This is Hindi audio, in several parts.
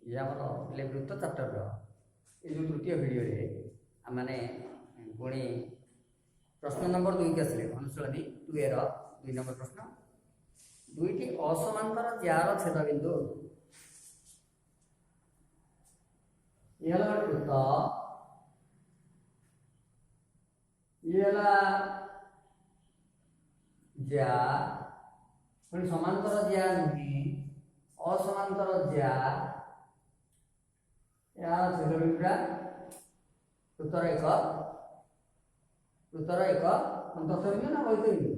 ये आमर वृत्त चैप्टर ये जो तृतीय भिडियो आम मैंने पुणी प्रश्न नंबर 2 की आसिले अनुशीलनी 2 एर 2 नंबर प्रश्न दुईटी असमांतर जार छेद बिंदु ये वृत्त ये ज्या पुणी समांतर ज्या नुहे असमांतर ज्या यार छेद बिंदुटा वृत्तर एक अंतस्थ बिंदु ना वैध बिंदु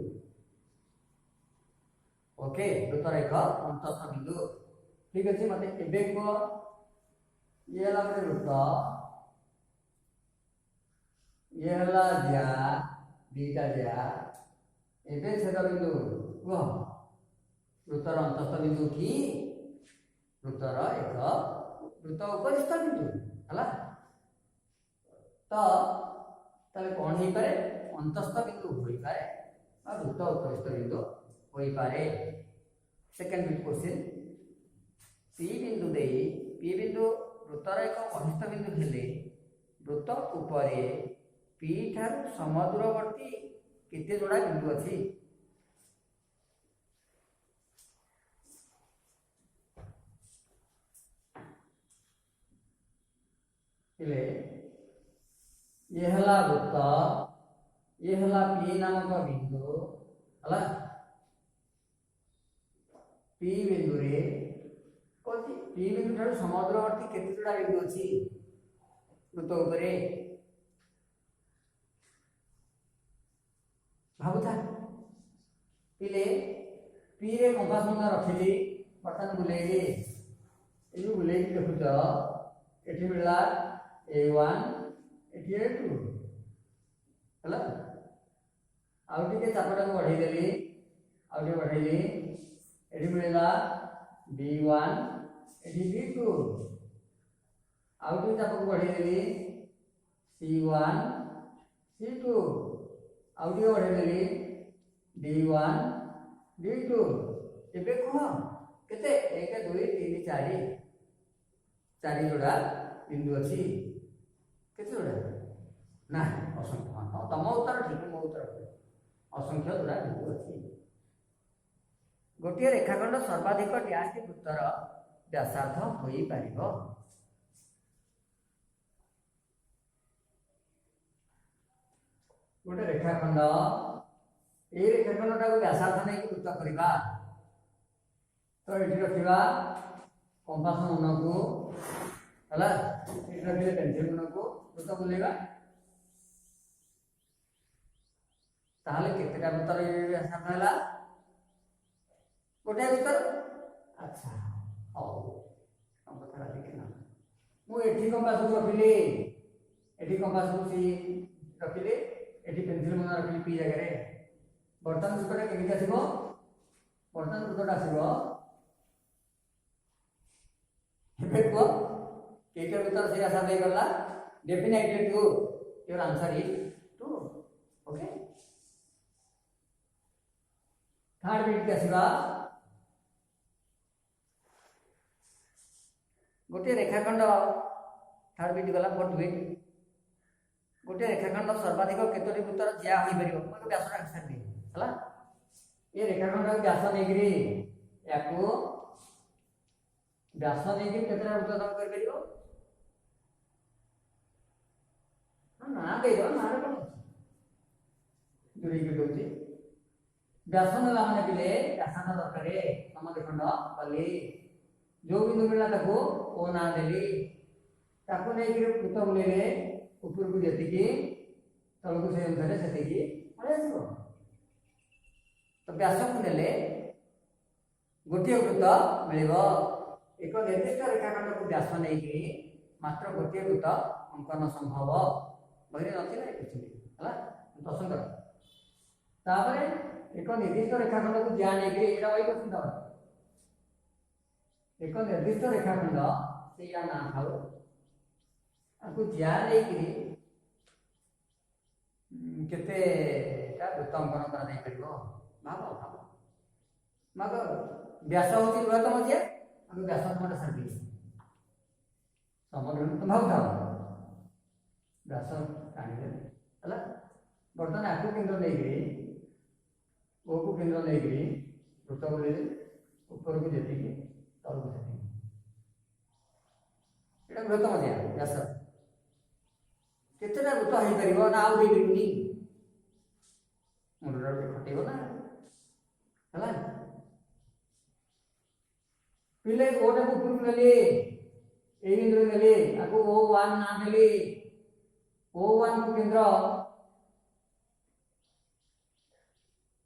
ओके वृत्तर एक अंतस्थ बिंदु ठीक अच्छे मत एवं ये वृत्त ये ज्या दीटा ज्या एवं छेद बिंदु कह वृत्तर अंतस्थ बिंदु कि वृत्तर एक वृत्त उपरिस्थ बिंदु है तो कौन हो पारे अंतस्थ बिंदु हो पाए वृत्त उपरिस्थ बिंदु हो पारे सेकेंड क्वेश्चन सी बिंदु दे पी बिंदु वृत्तर एक घनिष्ठ बिंदु हेले वृत्त उपरे पी ठार समदूरवर्ती केते जोड़ा बिंदु अच्छी ये हला वृत्त ये हला पी नामक बिंदु हला पी बिंदु रे कोची पी बिंदु ठार समदूरवर्ती केते जोड़ा बिंदु अच्छी वृत्त उपरे भावुता पिले पी रे कंपास मन रखिली बर्तन बुलेली ए बुलेली देखुच एठी मिलला A1 एठी A2 हला आउ टिके चापटा को बढ़ाई देली आउ टिके बढ़ाईली एठी मिलला B1 एठी B2 आउ टिके चाप को बढ़ाई देली C1 C2 आउ टिके बढ़ाई देली D1 D2 एबे कह केते 1 2 3 4 4 जोड़ा बिंदु अच्छी केते जोड़ा ना असंख्य हाँ तम उत्तर ठीक मो उत्तर असंख्य जोड़ा बिंदु अच्छी गोटे रेखाखंड सर्वाधिक डैश वृत्तर व्यासार्ध हो पारिबो गोटे रेखाखंड ये रेखाखंड टाको व्यासार्ध नहीं वृत्त करवा तो ये रखा कंपास मन को है रखिले पेंसिल मन को वृत्त बुलेगा ताहले केतेटा वृत्तर व्यासार्ध हैला गोटे वृत्तर अच्छा हाउ हम कथा ठीक ना मु एठी कंपास को रखिले एठी कंपास को सी रखिले एठी पेंसिल मन रखिले पी जगह रे बर्तन वृत्तटा केमिति आसीबो बर्तन वृत्तटा आसीबो हेबे को केके वृत्तर से व्यासार्ध हे गला definitely 2 your answer is 2 okay third bit के आसीबा गोटे रेखाखंड थर्ड बिट गला फोर्थ बिट गोटे रेखाखंड सर्वाधिक केतोटी वृत्तर ज्या होई परिबो मतलब व्यास आंसर दे हला ये रेखाखंड व्यास नेगिरी याको व्यास नेगिरी केतरा वृत्त दम कर परिबो ना दे दो ना रे कोन दुरी के दोची व्यास नला माने बिले व्यासार्ध दरकार रे समखंड बली जो बिंदु मिला ताको ओ ना देली ताको नेगिरी वृत्त बुलेले ऊपर को जेति की तल को से अनुसार सेति की पळे आसीबो तो व्यास को नेले गोटे वृत्त मिलिबो एक निर्दिष्ट रेखाखंड को व्यास नै कि मात्र गोटे वृत्त अंकन संभव बहिरे नथिला किछि हला पसंद कर तापरे एक निर्दिष्ट रेखाखंड को ज्या नै कि एटा वही पसंद एक निर्दिष्ट रेखाखंड से या ना थाउ आपको ज्या नै कि केते ता वृत्त अंकन करा नै परिबो भाव भाव मगर व्यास होती बृहत्तम ज्या हम व्यास मतलब सर्दी समग्र भावुଥାଅ व्यास टाणी है बर्तमान आपको केन्द्र नहीं ओ को केन्द्र नहीं वृत्त बुले ऊपर को जी तल को ये वृत्त मध्य व्यास केतेटा वृत्त हो पार ना आउ देनी मुंडा खटेब ना है पिले ओटा को ऊपर नेले ए बिंदु नेले आपको O1 ना नेले O1 को केन्द्र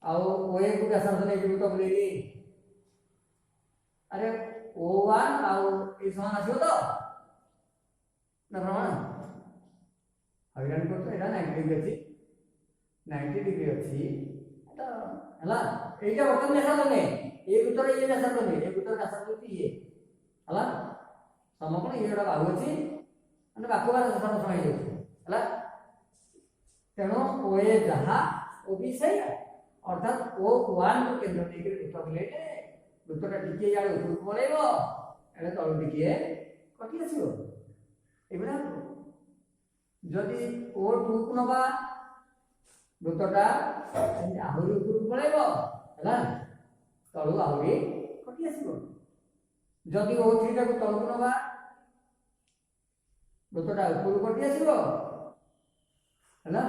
आउ OA को व्यासार्ध नहीं वृत्त बुले अरे O1 आउ ए समान आसीबो तो ना प्रमाण हरियाण को तो एटा 90 डिग्री अछि 90 डिग्री अछि तो हला एटा वर्तमान व्यासार्ध नहीं ए भीतर ये व्यासार्ध नहीं ए भीतर व्यासार्ध होती ये हला समकोण ये एटा बाहु अछि माने बाकु बार समान समय हो हला तेनो OA जहा O भी सही अर्थात O1 को केन्द्र नहीं वृत्त बुले वृत्तटा टिके जाले ऊपर को पळेबो एले तळ टिके कटि आसीबो एबरा जदि O2 को नबा वृत्तटा आहुरी ऊपर को पळेबो हला तळु आहुरी कटि आसीबो जदि O3 टा को तळ को नबा वृत्तटा ऊपर को कटि आसीबो हला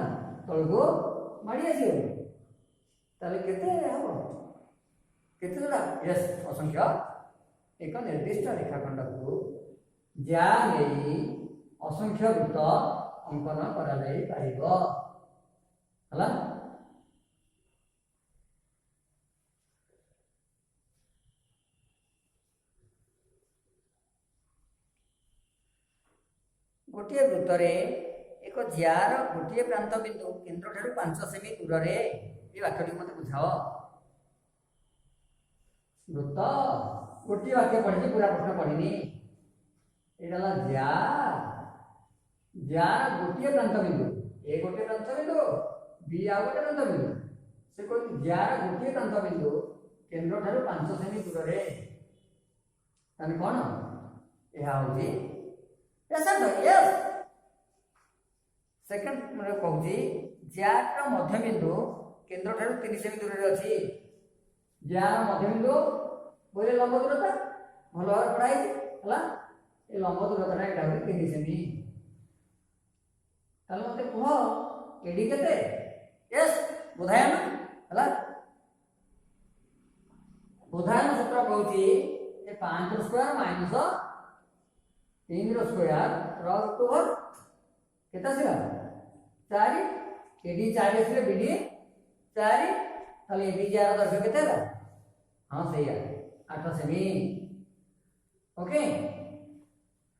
तळ को माडी आसीबो ताले केते हबो केते जरा यस असंख्य एक निर्दिष्ट रेखाखंड को जा नहीं असंख्य वृत्त अंकन करा जाई पारिबो हला गोटे वृत्त रे एक जार गोटे प्रांत बिंदु केंद्र ठारू 5 सेमी दूर रे ये वाक्यटी मते बुझाओ वृत्त गोटे वाक्य पढ़ी पूरा प्रश्न पढ़ीनी एटा जार गोटे प्रांत बिंदु ए गोटे प्रांत बिंदु बी आ गोटे प्रांत बिंदु से कोई जार गोटे प्रांत बिंदु केंद्र ठारू 5 सेमी दूर रे तने कोन एहा होजी व्यासार्ध यस सेकंड मतलब कहूजी जार का मध्य बिंदु केंद्र ठारू 3 सेमी दूर रे अछि जार मध्य बिंदु बोले लंब दूरता भल भाव पढ़ाई हला ए लंब दूरता एटा हो 3 सेमी ताले मते कह एडी केते यस बुधायन हला बुधायन सूत्र कहूची ए 5 रो स्क्वायर माइनस 3 रो स्क्वायर क्रॉस ओवर केता सिला 4 एडी 4 आसीले बीडी 4 ताले एडी जार दर्शक केते ला हां सही है 8 सेमी ओके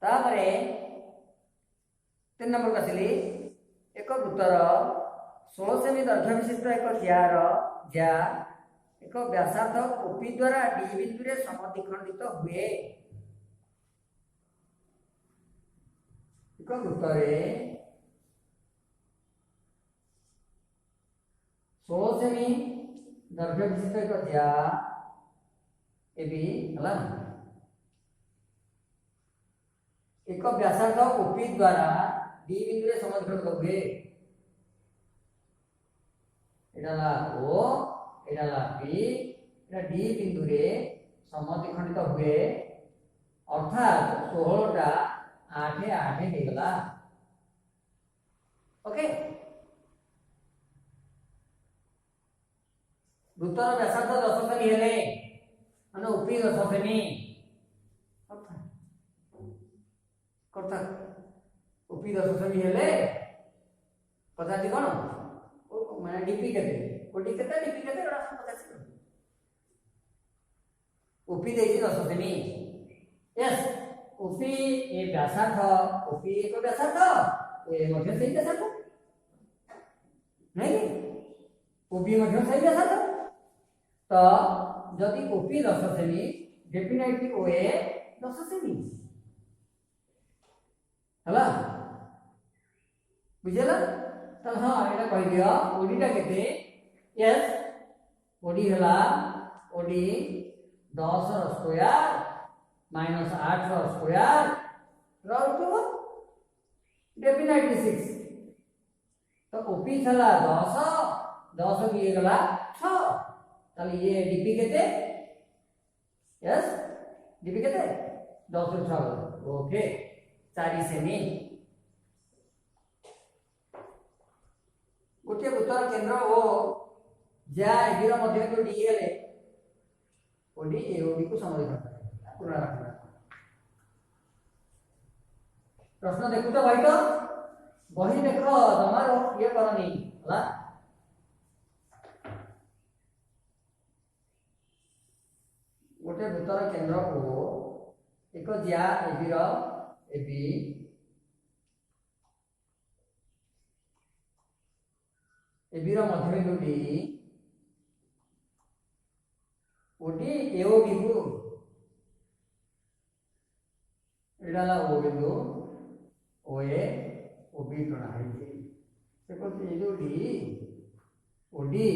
तापरे 3 नंबर कासिली एक वृत्तर 16 सेमी दैर्घ्य विशिष्ट एक जार जा एक व्यासार्ध OP द्वारा D बिंदु रे समद्विखंडित हुए एक वृत्त रे 16 सेमी दैर्घ्य विशिष्ट एक जा एबी हला एक व्यासार्ध OP द्वारा D बिंदु रे समद्विखंडित हुए एडाला O एडाला P एडा D बिंदु रे समद्विखंडित हुए अर्थात 16 टा 8 8 हे गला ओके वृत्तर व्यासार्ध 10 सेमी हेले माने OP 10 सेमी करता OP 10 सेमी हेले पदार्थी कोन माने डीपी केते ओडी केते डीपी केते एडा पदार्थी OP देछि 10 सेमी यस OP ए व्यासार्ध OP एक व्यासार्ध ए मध्य सही व्यासार्ध नहीं OP मध्य सही व्यासार्ध तो जदि OP 10 semi definitely OA 10 semi हला बुझला तो हां एटा कहि दियो ओडी टा केते यस ओडी हला ओडी 10 रो स्क्वायर माइनस 8 रो स्क्वायर रहुथबो डेफिनेटली 6 तो ओपी थला 10 भी गला 6 ताले ये डीपी केते यस डीपी केते 10 रु 6 ओके 4 सेमी गोटे उत्तर केंद्र ओ जा एबीर मध्य जो डीएल है ओडी एओबी को समझ करता है पूरा रखना प्रश्न देखु तो भाई तो बही देख तमारो ये करनी हला गोटे उत्तर केंद्र को एक ज्या एबीर एबी एबीर मध्यबिंदु डी ओडी एओबी को एडाला ओ बिंदु ओए ओबी टणा है से कहते ये जो डी ओडी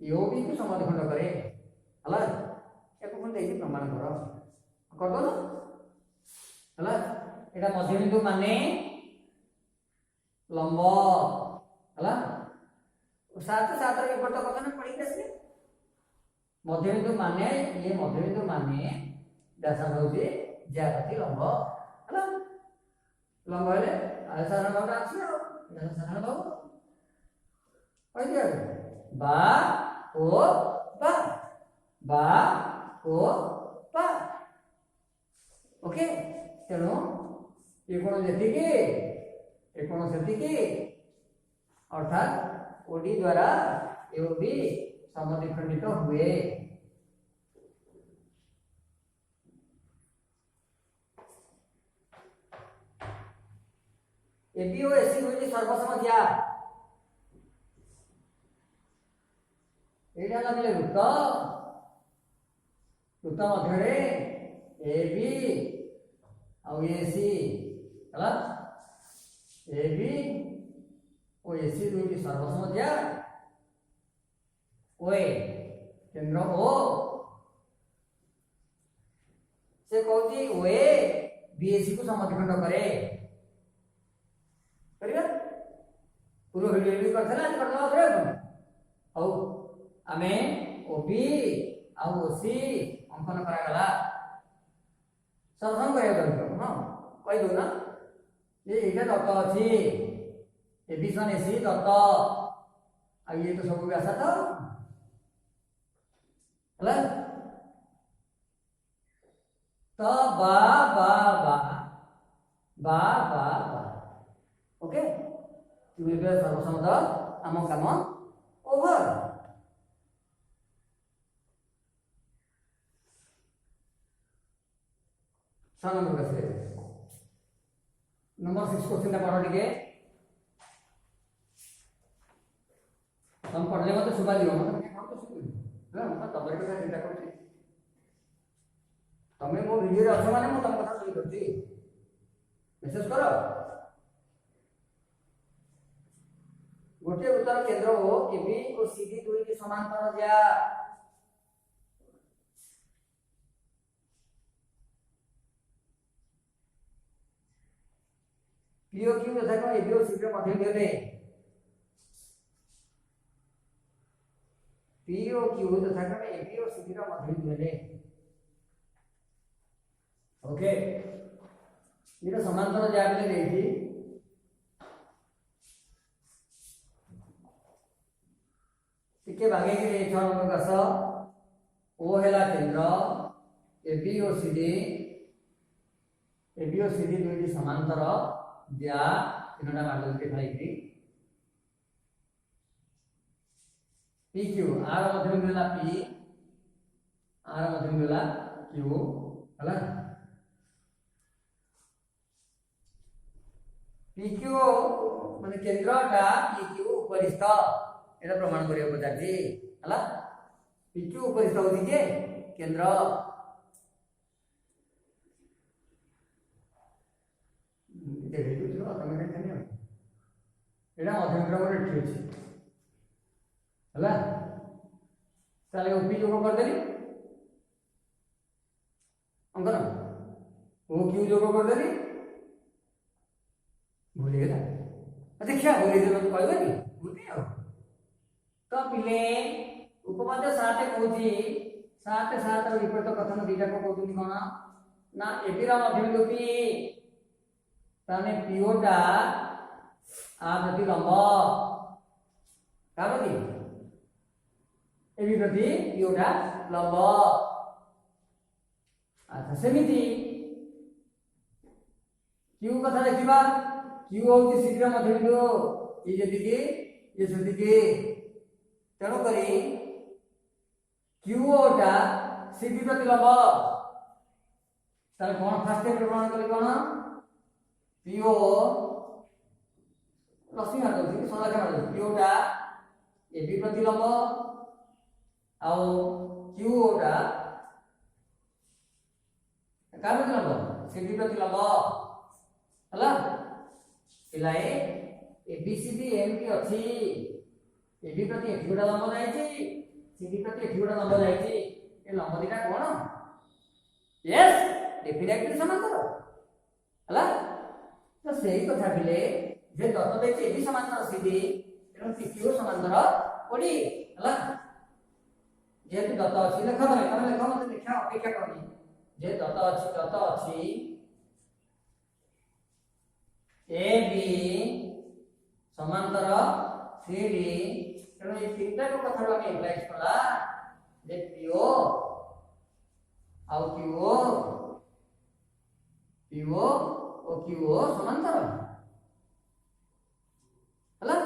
एओबी को समाधान करे हला एक कोन देई प्रमाण कर दो ना हला एटा मध्यबिंदु माने लंब हला सात सात रे पट कथन पड़ी गसे मध्यबिंदु माने ये मध्यबिंदु माने व्यासार्ध होची ज्यापति लंब हला लंब हेले साधारण भाव आछि एटा साधारण भाव होय दिया बा ओ बा ओ बा ओके तेणु ये कोण जेतिके ए कोण सेतिके अर्थात ओडी द्वारा एओबी समद्विखंडित हुए एबी और एसी होई सर्वसम ज्या एटा लागले वृत्त मध्यरे एबी और एसी हला एबी ओ एसी दुईटी सर्वसम ज्या ओए केंद्र ओ से कहती ओए बीएसी को समद्विखंड करे करिया पूर्व वीडियो भी करथला आज करना होतरे औ आमे ओबी आ ओसी अंकन करा गला सर्वसम करे करतो हां कहि दो ना ये एटा दत्त अछि एबी सन एसी दत्त आ ये तो सब व्यासा था हला तो बा बा बा बा बा बा ओके त्रिभुज सर्वसमता आम काम ओवर नंबर 6 क्वेश्चन पढ़ टिके तुम पढ़ले मत सुबह जीव मत क्या तो सुबह ना मत तबरे के चिंता करछि तमे मो वीडियो रे अछ माने मो तम कथा सुनि करछि मेसेज करो गोटे उत्तर केंद्र हो एबी और सीडी दुई के समांतर ज्या पीओ क्यू तथा को एबी और सीडी के मध्य देले पीओ क्यू तथा को एबी और सीडी का मध्य देले ओके ये समांतर ज्या पे देथि टिके भागे के 6 नंबर कस ओ हेला केंद्र एबी और सीडी दुईटी समांतर ज्या तीनटा मार्ग के थाइकी पी क्यू आर मध्य में मिला पी आर मध्य में मिला क्यू हला पी क्यू माने केंद्रटा पी क्यू उपरिस्थ एटा प्रमाण करियो पचाची हला पी क्यू उपरिस्थ होती के केंद्र देखै छु तमे के खानी एटा मध्यबिंदु रे ठीक अछि हला ताले ओपी जोग कर देली अंकन ओ क्यू जोग कर देली देखिए बोली दे मत कहबनी बुद्धि आ तो पिले उपपद 7 कहूची 7 7 ର ବିପରୀତ କଥନ ଦିଟା को कहउनी कोन ना एबी रा मध्यबिंदु पी ताने पीओटा आ प्रति लंब का प्रति एबी प्रति पीओटा लंब अच्छा सेमिति क्यू कथा देखिबा क्यू होउची शीघ्र मध्यबिंदु ई जति के ये सति के तेणु करी क्यूओटा सीधी प्रति लंब ताले कोन फास्ट स्टेप प्रमाण करी कोन पीओ रश्मि मार दउची सदा मार दउची पीओटा एबी प्रति लंब आ क्यूओटा का प्रति लंब सीधी प्रति लंब हला पिलाए एबीसीडी एमपी अछि एबी प्रति एठी गोटा लंब जायछि सीडी प्रति एठी गोटा लंब जायछि ए लंब दिटा कोन यस डेफिनेटली समांतर हला तो सेही कथा बिले जे दत्त देछि एबी समांतर सीडी एनु पीक्यू समांतर ओडी हला जे दत्त अछि लेख तमे लेख मते लिखा अपेक्षा करनी जे दत्त अछि ए बी समांतर सी डी तेणु ये तीनटा को कथा हम एप्लाई कला जे पीओ आउ क्यूओ ओ क्यूओ समांतर हला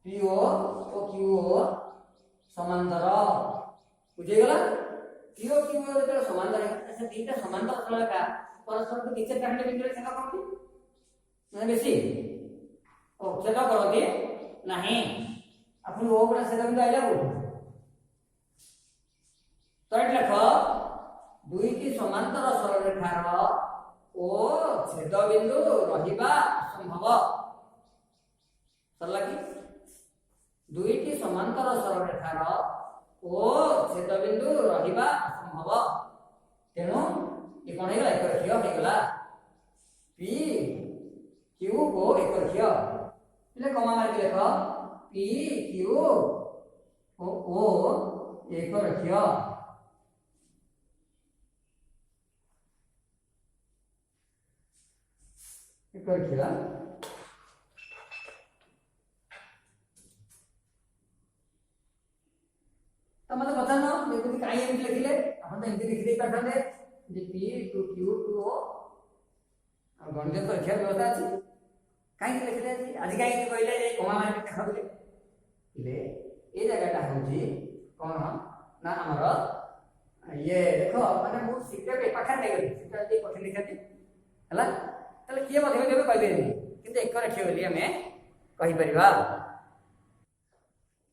पीओ ओ क्यूओ समांतर बुझे गला पीओ क्यूओ रे समांतर अच्छा तीनटा समांतर चला का परस्पर के नीचे कांडे बिंदु छेद करती ना बेसी ओ छेद करती नहीं अपन वो बड़ा छेद बिंदु आइला हो तो एट लेख दुईटी समांतर सरल रेखार ओ छेद बिंदु रहिबा असंभव सरला कि दुईटी समांतर सरल रेखार ओ छेद बिंदु रहिबा असंभव तेणु ये कोन हेला एक रखियो हे गला पी क्यू को एक रखियो इले कमा मार के लेख पी क्यू ओ एक रखियो एक रखियो तो मतलब बता ना देखो काई एमती लिखले अपन तो एमती लिख दे पाथले जे P to Q to O और गणित परीक्षा व्यवस्था अछि काई लिखले अछि आज काई कहले जे कोमा मार के खाबले इले ए जगहटा होजी कोन ना हमर ये देखो माने मु सीधे पे पाखा नै गली सीधा जे पठे लिखाती हला तले किए मधे देबे कहबे किंतु एक रखियो बोली हमें कहि परिबा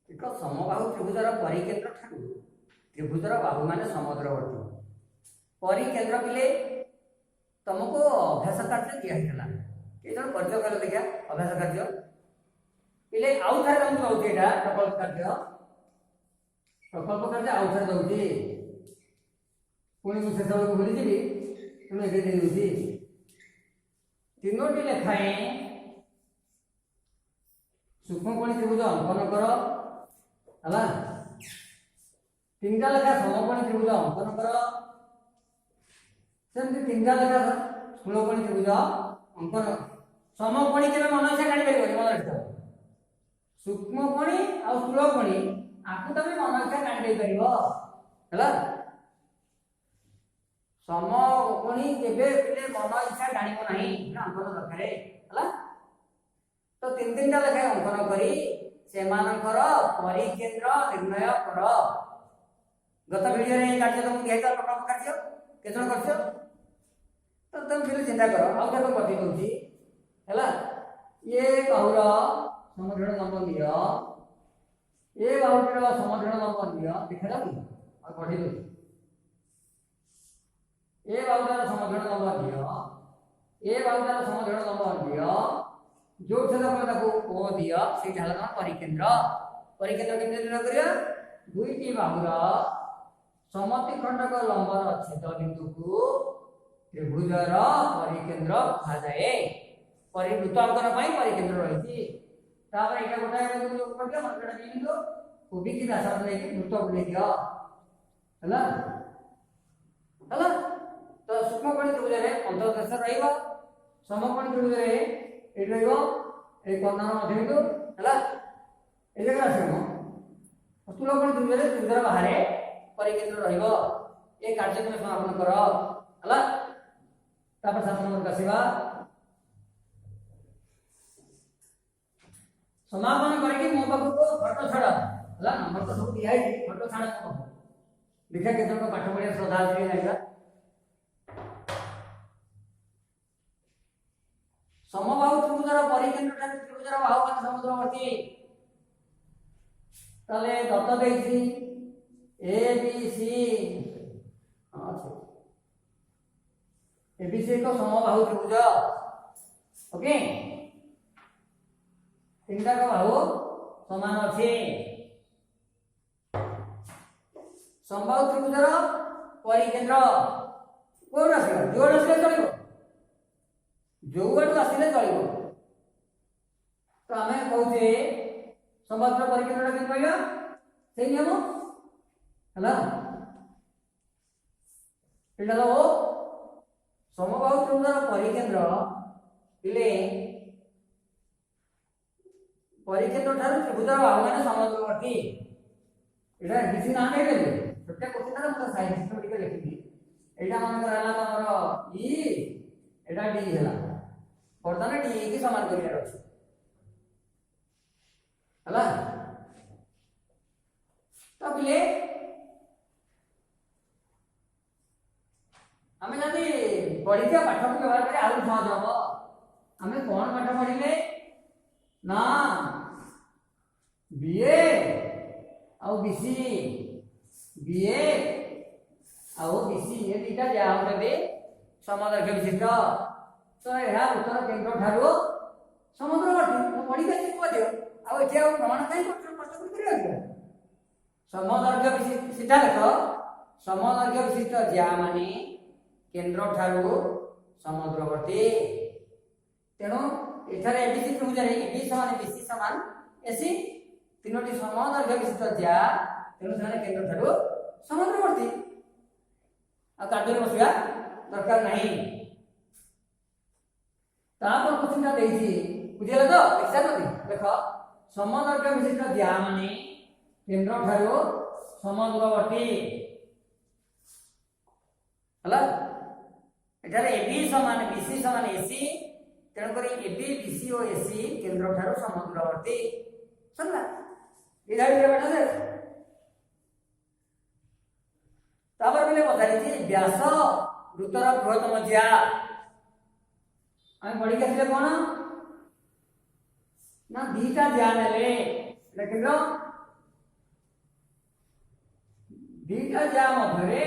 एक समबाहु त्रिभुजर परिकेंद्र ठाकु त्रिभुजर बाहु माने समुद्रवर्ती परिकेंद्र बिले तुमको अभ्यास कार्य दिया हितला के जण कर्ज कर देखिया अभ्यास कार्य बिले आउ थारे हम कहउती एटा प्रकल्प कार्य आउ थारे दउती पुणी मु शेष को भूली जीवी तुम एके दे दउती तीनोटी लेखाए सूक्ष्मकोणी त्रिभुज अंकन कर हला तीनटा लेखा समकोणी त्रिभुज अंकन कर सेमती तीनटा लेखा स्थूलकोणी त्रिभुज अंकन समकोणी केबे मन इच्छा काढी परिबो मन रखितो सूक्ष्मकोणी आ स्थूलकोणी आकु तमे मन इच्छा काढी दे परिबो हला समकोणी केबे पिले मन इच्छा काढिबो नाही ना अंकन दरकारे हला तो तीन तीनटा लेखा अंकन करी सेमानकर परिकेंद्र निर्णय कर गत वीडियो रे कार्य तुम दिया प्रकल्प कार्य केतन करछो तो तुम फिर चिंता करो आउ देखो कथि कहूची हैला ये बाहुर समग्र लंब नियो ये बाहुर समग्र लंब नियो देखला कि आ पढि दो ये बाहुर समग्र लंब नियो ये बाहुर समग्र लंब नियो जो छेदफल को ओ दिया से ढालना परिकेंद्र परिकेंद्र केंद्र निर्णय करिया दुईटी बाहुर समतिखंडक लंबर छेद बिंदु को त्रिभुजर परिकेंद्र कहा जाए परिवृत्त अंकन पई परिकेंद्र रहिछि तापर एटा गोटा बिंदु जोग कर दिया मनकटा बी बिंदु ओबी की व्यासार्ध लेके वृत्त बुले दिया हला हला तो सूक्ष्मकोणी त्रिभुज रे अंतर्देश रहइबो समकोणी त्रिभुज रे एट रहइबो ए कोणर मध्य बिंदु हला ए जगह आछो स्थूलकोणी त्रिभुज रे त्रिभुज बाहर परिकेंद्र रहइबो ए कार्यक्रम समापन कर हला तापर 7 नंबर कसिबा समापन करके मो पाखु को फोटो छाड़ हला नंबर तो सब दिया है फोटो छाड़ को देखा केतन को पाठ पढ़िया श्रद्धा अछि नाइबा समबाहु त्रिभुजर परिकेंद्र ठारे त्रिभुजर बाहु मान समुद्रवर्ती तले दत्त देछि ए बी सी अच्छा ए बी सी को समबाहु त्रिभुज ओके तीनटा का बाहु समान अछि समबाहु त्रिभुजर परिकेंद्र कोन आसीला जोड़ आसीले चलिबो जोड़ आसीले चलिबो तो हमें कहूचे समबाहु परिकेंद्र के कहया से नियम हला एटा तो समबाहु त्रिभुजर परिकेंद्र इले परिकेंद्र ठारू त्रिभुजर बाहु माने समद्रवर्ती एटा किसी नाम नै देले छोटे क्वेश्चन रे मत साइड सिस्टम लिखि दी एटा मन करला तमरो ई एटा डी हला वर्तमान डी की समान करिया अछि हला तो पिले हमें जदी पढ़िया पाठ को व्यवहार करे आउ सहज हो हमें कोन पाठ पढ़िले ना बीए आउ बीसी बीए आउ बीसी ये दीटा जा होबे समदर्घ विशिष्ट तो एहा उत्तर केंद्र ठारो समुद्रवर्ती तो पढ़ी के को दियो आउ एठी आउ प्रमाण काई प्रश्न करियो समदर्घ विशिष्ट सीधा देखो समदर्घ विशिष्ट ज्या माने केंद्र ठारो समुद्रवर्ती तेनो एथारे एबीसी त्रिभुज रे एबी समान बीसी समान एसी तीनोटी समदर्घ विशिष्ट ज्या तेनो समान केंद्र ठारो समुद्रवर्ती आ कार्य बसिया दरकार नहीं तापर क्वेश्चन देछि बुझिला तो एक्सा नदी देखो समदर्घ विशिष्ट ज्या माने केंद्र ठारो समुद्रवर्ती हला एटारे एबी समान बीसी समान एसी तेणु करी एबी बीसी और एसी केंद्र ठारो समुद्रवर्ती सरला इधारी रे बैठा दे तापर बिले बताई थी व्यास वृत्तर बृहत्तम ज्या हम पढ़ी के कोन ना दीटा ज्या नेले लेकिन दीटा ज्या मधरे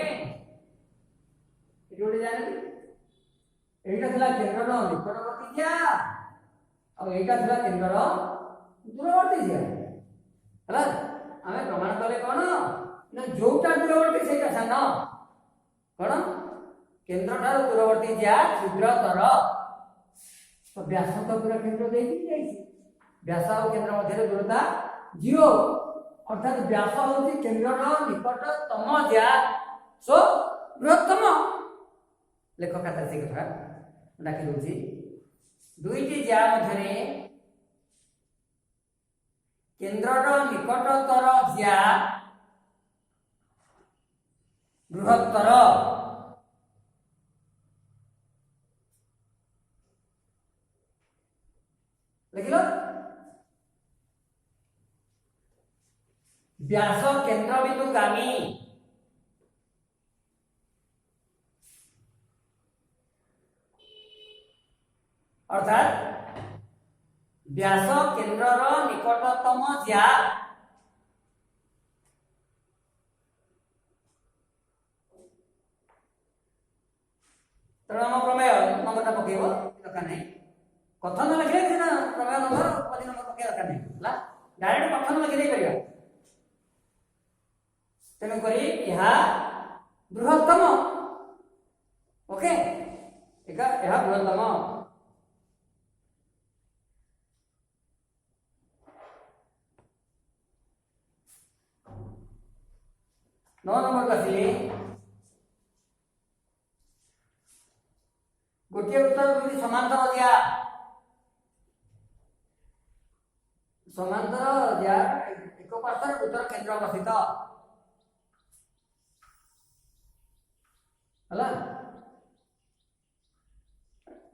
जोड़े जाने एटा थला केंद्र रो निकटवर्ती ज्या और एटा थला केंद्र रो दूरवर्ती ज्या हला हमें प्रमाण कले कोन ना जोटा दूरवर्ती सेटा सानो कोन केंद्र ठारो दूरवर्ती ज्या क्षुद्रतर तो व्यास तो पूरा केंद्र देई जाईछि व्यास और केंद्र मध्य दूरता 0 अर्थात व्यास होती केंद्र रो निकटतम ज्या सो बृहत्तम लेख खाता से कथा डाकी दोछि दुईटी ज्या मध्यरे केंद्र रो निकटतर ज्या बृहत्तर लिखिलो व्यास केंद्र बिंदु गामी अर्थात व्यास केंद्र रो निकटतम ज्या तरम प्रमेय नंबरटा पकेबो दरकार नहीं कथन लिखले सेना प्रमेय नंबर पदी नंबर पके दरकार नहीं हला डायरेक्ट कथन लिखि दे परिया तेन करी यहा बृहत्तम ओके एका यहा बृहत्तम 9 नंबर को आसिले गोटे वृत्तर दुईटी समांतर दिया एक पार्श्व वृत्तर केंद्र अवस्थित हला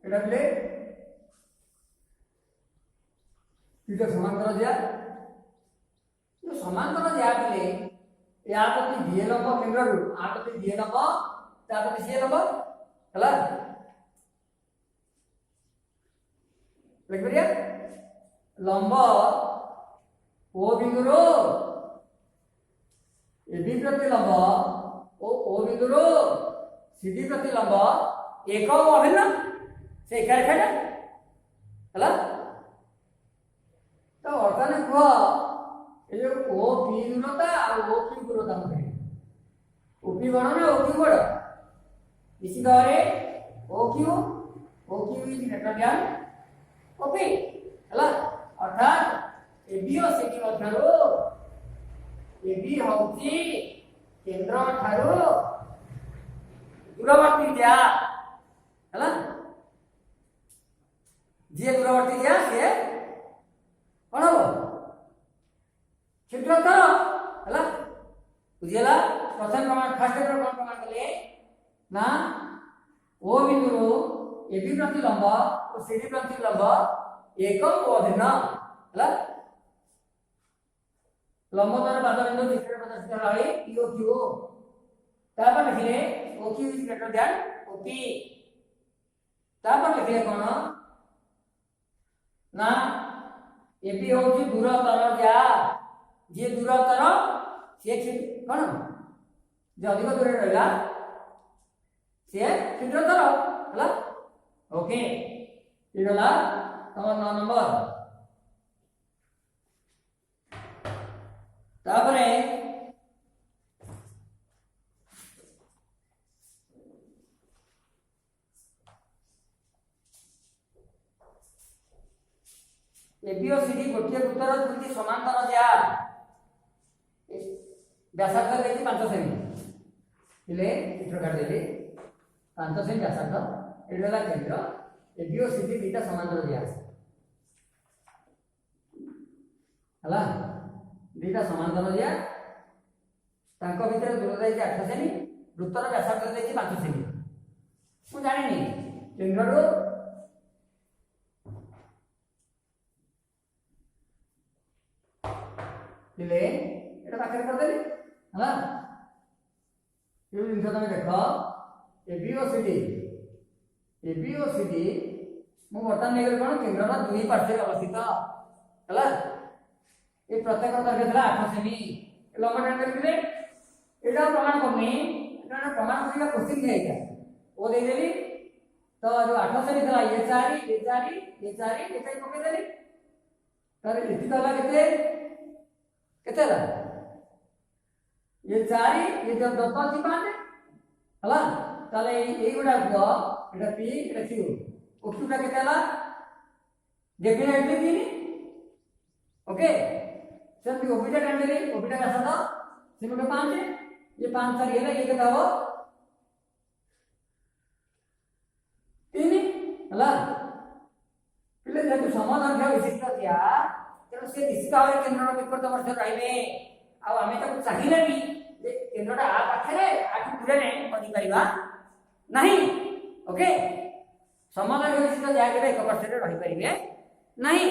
एटा बोले दुईटा समांतर दिया जो समांतर दिया बोले या प्रति दिए लंब केंद्र रु आ प्रति दिए लंब ता प्रति सी लंब हला लिख दिया लंब ओ बिंदु रो एबी प्रति लंब ओ बिंदु रो सीडी प्रति लंब एक अभिन्न से एक रेखा हला तो अर्थात कह ये जो ओ पी दूरता और ओ क्यू दूरता मते ओपी बड़ ना ओ क्यू बड़ इसी भाव O Q is greater than OP हला अर्थात एबी और सीडी मध्यरो एबी होची केंद्र ठारो दूरवर्ती दिया हला जे दूरवर्ती दिया से कोन हो क्षेत्रफल हला बुझिला प्रथम प्रमाण फर्स्ट प्रमाण कले ना ओ बिंदु रो एबी प्रति लंब और सीडी प्रति लंब एकम अभिन्न हला लंब द्वारा बाधा बिंदु चित्र प्रदर्शित रही पीओ क्यू तापर लिखिले O Q is greater than O P तापर लिखिले कोन ना एबी होची दूरतर जा जे दूरतर से कोन जे अधिक दूर रहला से क्षेत्रतर हला ओके इगला तमर 9 नंबर तापरे एबी और सीडी गोटे वृत्तर दुईटी समांतर जा व्यासार्ध देखि 5 सेमी इले चित्र काट देली 5 सेमी व्यासार्ध एडला केंद्र एबी और सीडी दुईटा समांतर दिया हला दुईटा समांतर दिया तांको भीतर दूरता है 8 सेमी वृत्तर व्यासार्ध देखि 5 सेमी मु जानिनी केंद्ररो इले एटा पाखरे कर देली हला ये जिंस तमे देखो एबी और सीडी मु बर्तमान नेगर कोन केंद्रर दुई पार्श्व अवस्थित हला ये प्रत्येक दर्घ्य थला 8 सेमी लंब टाइम करबे एटा प्रमाण करनी एटा प्रमाण करिया क्वेश्चन दे गया ओ दे देली तो जो 8 सेमी थला ये 4 पके देली तारे इति दला केते ला ये 4 ये जब 10 की 5 हला ताले एई गुडा को एटा पी एटा क्यू ओक्यूटा केते ला देखिना एटली तीन ओके सेम ओबिटा कांडेली ओबिटा का साथ सिमटे 5 ये 5 4 ये केते हो 3 हला पिले जेतु समाधान का विशिष्ट दिया तेणु से निश्चित भाव केन्द्र विपरीत वर्ष रही आम चाहिए भी केन्द्रटा आ पाखे आठ दूर नहीं पारा नहीं ओके समाधान विशिष्ट जहाँ एक वर्ष रही पारे नहीं।